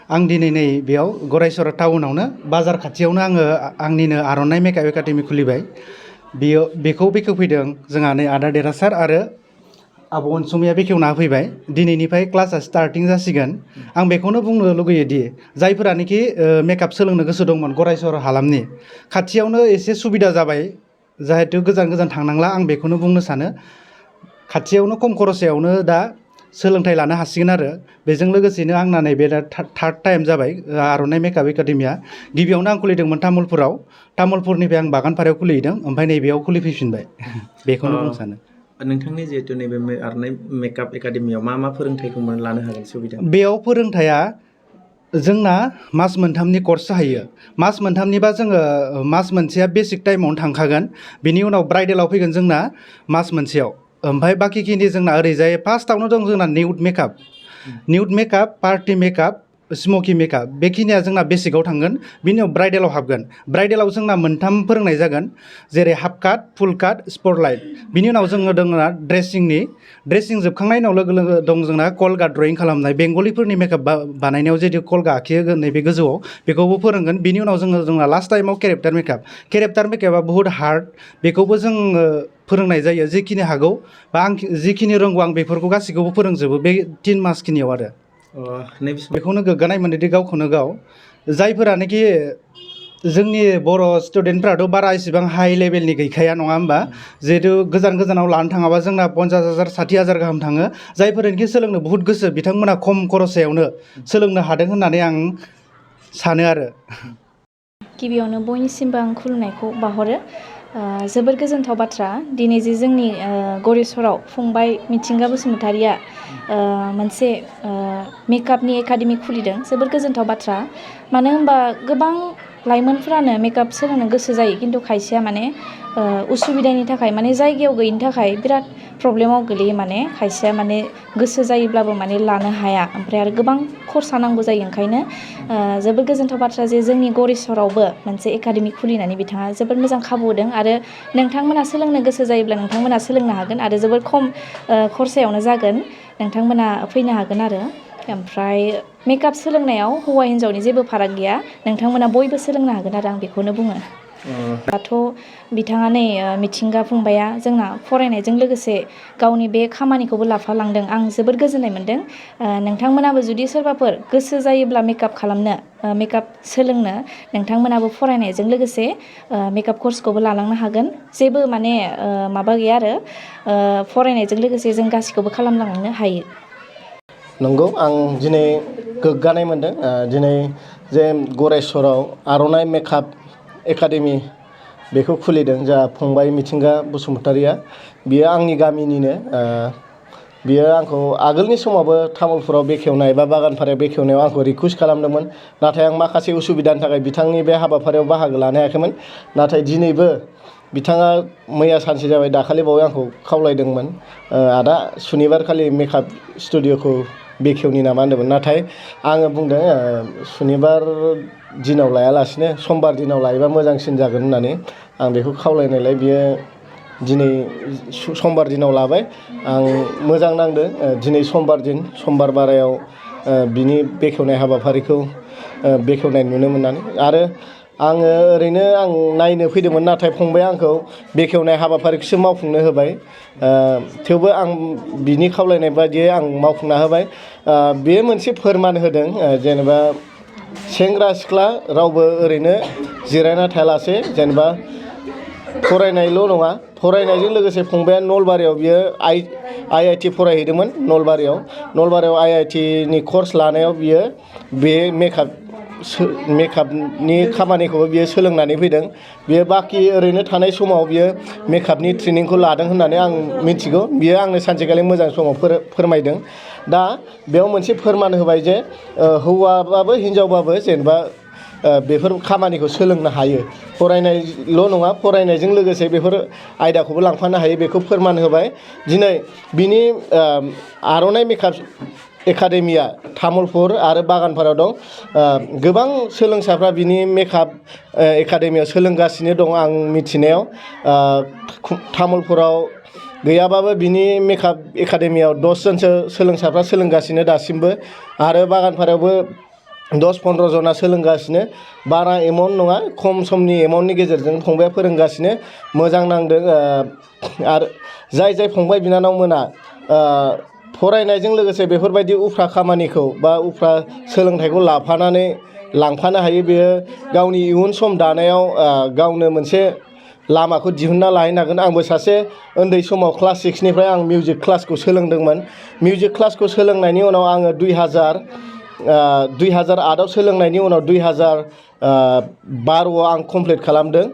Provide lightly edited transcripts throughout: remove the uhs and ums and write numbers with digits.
आं दिनै नै बेयाव गरायसरा टाउनावनो बाजार खाथियावनो आङो आंनिनो आर'नाइ मेकआप एकाडेमि खुलिबाय। बेखौ बेखेवफैदों जोंहा नै आदा देरहासार आरो आब' अनसुमैया बेखेवना होफैबाय। दिनैनिफ्राय क्लासआ स्टार्टिं जासिगोन। आं बेखौनो बुंनो लुगैयोदि जायफोरानोखि मेकआप सोलोंनो गोसो दंमोन गरायसर हालामनि खाथियावनो एसे सुबिदा जाबाय जाहेथु गोजान गोजान थांनांला। आं बेखौनो बुंनो सानो खाथियावनो खम खरसायावनो दा सोलोंथाइ लानो हासिगोन आरो बेजों लोगोसेनो आंना नैबे दा थार्ड टाइम जाबाय आर'नाइ मेकआप एकाडेमिया। गिबियावनो आं खुलिदोंमोन तामुलपुरनिफ्राय आं बागानपारायाव खुलिहैदों ओमफ्राय नैबेयाव खुलिफैफिनबाय। बेखौनो बुंनो सानो। नोंथांनि जिहेतु नैबे आर'नाइ मेकआप एकाडेमियाव मा फोरोंथाइखौ लानो हागोन सुबिदा? बेयाव फोरोंथाया जोंना मास मोनथामनि कर्स जाहैयो। मास मोनथामनिबा जोङो मास मोनसेया बेसिक टाइमावनो थांखागोन। बिनि उनाव ब्राइडेलाव फैगोन जोंना मास मोनसेयाव। ओमफ्राय बाखिखिनि जोंना ओरैजाय फार्स्टआवनो दं जोंना nude makeup, party makeup, smoky makeup बेखिनिया जोंना बेसिकआव थांगोन। बिनि उनाव ब्राइडेलाव हाबगोन। ब्राइडेलाव जोंना मोनथाम फोरोंनाय जागोन जेरै हाफ काट, फुल काट, स्पटलाइट। बिनि उनाव जोङो दङ ड्रेसिं जोबखांनायनि उनाव लोगो लोगो दं जोंना कलगा ड्रयिं खालामनाय। बेंगलिफोरनि मेकआप बानायनायाव जेतु कलगा आखि होगोन नैबे गोजौआव बेखौबो फोरोंगोन। बिनि उनाव जोंना लास्ट टाइमाव केरेक्टार मेकआपा बुहुत हार्ड। बेखौबो जोङो फोरोंनाय जायो जेखिनि हागौ बा आं जिखिनि रोंगौ आं बेफोरखौ गासैखौबो फोरोंजोबो बे 3 मास खिनियाव आरो। बेखौनो गोग्गानाय मोनोदि गावखौनो गाव जायफोरानोखि जोंनि बर' स्टुडेन्टफ्राथ' बारा इसेबां हाइ लेभेलनि गैखाया नङा होमबा। जिहेतु गोजानाव लानो थाङाबा जोंना 50,000 60,000 गाहाम थाङो। जायफोरनोखि सोलोंनो बुहुत गोसो बिथांमोना खम खरसायावनो सोलोंनो हादों होननानै आं सानो आरो। गिबियावनो बयनिसिमबो आं खुलुमनायखौ बावहरो। जोबोर गोजोनथाव बाथ्रा दिनै जे जोंनि गरेस्वराव फंबाय मिथिंगा बसुमतारिया मोनसे मेकआपनि एकाडेमि खुलिदों। जोबोर गोजोनथाव बाथ्रा। मानो होनबा गोबां लाइमोनफ्रानो मेकआप सोलोंनो गोसो जायो खिन्थु खायसेया माने उसुबिदानि थाखाय माने जायगायाव गैयिनि थाखाय बिराद प्रब्लेमाव गोलैयो। माने खायसेया माने गोसो जायोब्लाबो माने लानो हाया। ओमफ्राय आरो गोबां खरसा नांगौ जायो। ओंखायनो जोबोर गोजोनथाव बाथ्रा जे जोंनि गरेस्वरावबो मोनसे एकाडेमि खुलिनानै बिथाङा जोबोर मोजां खाबु होदों। आरो नोंथांमोना सोलोंनो गोसो जायोब्ला नोंथांमोना सोलोंनो हागोन आरो जोबोर खम खरसायावनो जागोन। नोंथांमोना फैनो हागोन आरो। ओमफ्राय मेकआप सोलोंनायाव हौवा हिन्जावनि जेबो फाराग गैया। नोंथांमोना बयबो सोलोंनो हागोन आरो आं बेखौनो बुङो। दाथ' बिथाङा नै मिथिंगा फंबाया जोंना फरायनायजों लोगोसे गावनि बे खामानिखौबो लाफालांदों। आं जोबोर गोजोननाय मोनदों। नोंथांमोनाबो जुदि सोरबाफोर गोसो जायोब्ला मेकआप सोलोंनो नोंथांमोनाबो फरायनायजों लोगोसे मेकआप कर्सखौबो लालांनो हागोन। जेबो माने माबा गैया आरो फरायनायजों लोगोसे जों गासैखौबो खालामलांनो हायो। नंगौ आं दिनै गोग्गानाय मोनदों दिनै जे गरेस्वराव आर'नाइ मेकआप एकाडेमि बेखौ खुलिदों जोंहा फंबाय मिथिंगा बसुमतारिया। बियो आंनि गामिनिनो। बियो आंखौ आगोलनि समावबो तामुलपुराव बेखेवनाय बा बागानपारायाव बेखेवनायाव आंखौ रिकुवेस्ट खालामदोंमोन। नाथाय आं माखासे उसुबिदानि थाखाय बिथांनि बे हाबाफारियाव बाहागो लानो हायाखैमोन। नाथाय दिनैबो बिथाङा मैया सानसे जाबाय दाखालि बावै आंखौ खावलायदोंमोन आदा सुनिबारखालि मेकआप स्टुडिअ'खौ बेखेवनि नामा होनदोंमोन। नाथाय आङो बुंदों सुनिबार दिनाव लायालासिनो समबार दिनाव लायोबा मोजांसिन जागोन होननानै आं बेखौ खावलायनायलाय बियो दिनै समबार दिनाव लाबाय। आं मोजां नांदों दिनै समबार बारायाव बिनि बेखेवनाय हाबाफारिखौ बेखेवनाय नुनो मोननानै। आरो आङो ओरैनो आं नायनो फैदोंमोन नाथाय फंबाया आंखौ बेखेवनाय हाबाफारिखौसो मावफुंनो होबाय। थेवबो आं बिनि खावलायनाय बायदियै आं मावफुंना होबाय। बेयो मोनसे फोरमान होदों जेनेबा सेंग्रा सिख्ला रावबो ओरैनो जिरायना थायालासे जेनेबा फरायनायल' नङा फरायनायजों लोगोसे फंबाया नलबारियाव बियो आइ.आइ.टि. फरायहैदोंमोन। नलबारियाव आइ.आइ.टि.नि कर्स लानायाव बियो बे मेकआपनि खामानिखौबो बियो सोलोंनानै फैदों। बियो बाखि ओरैनो थानाय समाव बियो मेकआपनि ट्रेनिंखौ लादों होननानै आं मिथिगौ। बियो आंनो सानसेखालि मोजां समाव फोरमायदों। दा बेयाव मोनसे फोरमान होबाय जे हौवाबाबो हिनजावबाबो जेनेबा बेफोर खामानिखौ सोलोंनो हायो। फरायनायल' नङा फरायनायजों लोगोसे बेफोर आयदाखौबो लांफानो हायो बेखौ फोरमान होबाय। दिनै बिनि आर'नाइ मेकआप एकाडेमिया तामुलपुर आरो बागानपारायाव दं। गोबां सोलोंसाफ्रा बिनि मेकआप एकाडेमियाव सोलोंगासिनो दं आं मिथिनायाव। तामुलपुराव गैयाबाबो बिनि मेकआप एकाडेमियाव 10 जनसो सोलोंसाफ्रा सोलोंगासिनो दासिमबो। आरो बागानपारायावबो 10-15 जना सोलोंगासिनो बारा एमाउन्ट नङा खम समनि एमाउन्टनि गेजेरजों फंबाया फोरोंगासिनो मोजां नांदों आरो जाय फंबाय बिनानावमोना फरायनायजों लोगोसे बेफोरबायदि उफ्रा खामानिखौ बा उफ्रा सोलोंथाइखौ लांफानो हायो बेयो गावनि इयुन सम दानायाव गावनो मोनसे लामाखौ दिहुनना लाहैनो हागोन। आंबो सासे उन्दै समाव क्लास 6निफ्राय आं मिउजिक क्लासखौ सोलोंदोंमोन। मिउजिक क्लासखौ सोलोंनायनि उनाव आङो 2008आव सोलोंनायनि उनाव 2012आव आं कमप्लिट खालामदों।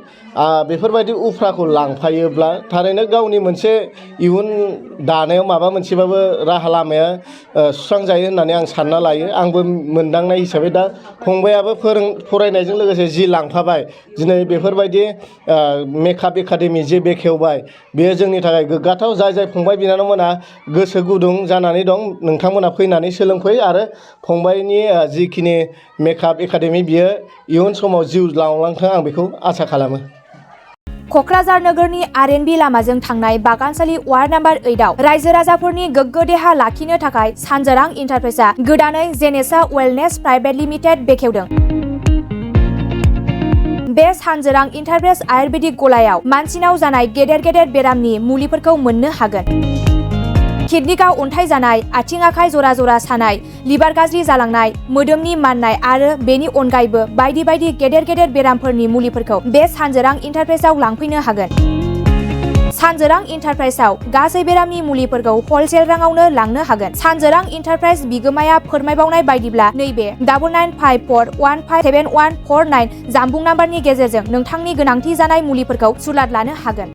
बेफोरबायदि उफ्राखौ लांफायोब्ला थारैनो गावनि मोनसे इयुन दानायाव माबा मोनसेबाबो राहा लामाया सुस्रांजायो होननानै आं सानना लायो। आंबो मोनदांनाय हिसाबै दा फंबायाबो फरायनायजों लोगोसे जि लांफाबाय दिनै बेफोरबायदि मेकआप एकाडेमि जे बेखेवबाय बेयो जोंनि थाखाय गोग्गाथाव। जाय फंबाय बिनानावमोना गोसो गुदुं जानानै दं नोंथांमोना फैनानै सोलोंफै आरो फंबायनि जिखिनि मेकआप एकाडेमि बियो इयुन समाव जिउ लांलांथों आं बेखौ आसा खालामो। क'क्राझार नोगोरनि आर.एन.बि लामाजों थांनाय बागानसालि वार्ड नाम्बार 8आव रायजो राजाफोरनि गोग्गो देहा लाखिनो थाखाय सानजोरां इन्टारप्राइजआ गोदानै जेनेसा वेलनेस प्राइभेट लिमिटेड बेखेवदों। बे सानजोरां इन्टारप्राइज आयुर्वेदिक गलायाव मानसिनाव जानाय गेदेर बेरामनि मुलिफोरखौ मोननो हागोन। किडनिकआव अन्थाइ जानाय, आथिं आखाइ जरा जरा सानाय, लिभार गाज्रि जालांनाय, मोदोमनि माननाय आरो बेनि अनगायैबो बायदि गेदेर बेरामफोरनि मुलिफोरखौ बे सानजोरां इन्टारप्राइजआव लांफैनो हागोन। सानजोरां इन्टारप्राइजआव गासै बेरामनि मुलिफोरखौ हलसेल राङावनो लांनो हागोन। सानजोरां इन्टारप्राइज बिगोमाया फोरमायबावनाय बायदिब्ला नैबे 9954157149 जानबुं नाम्बारनि गेजेरजों नोंथांनि गोनांथि जानाय मुलिफोरखौ सुलाद लानो हागोन।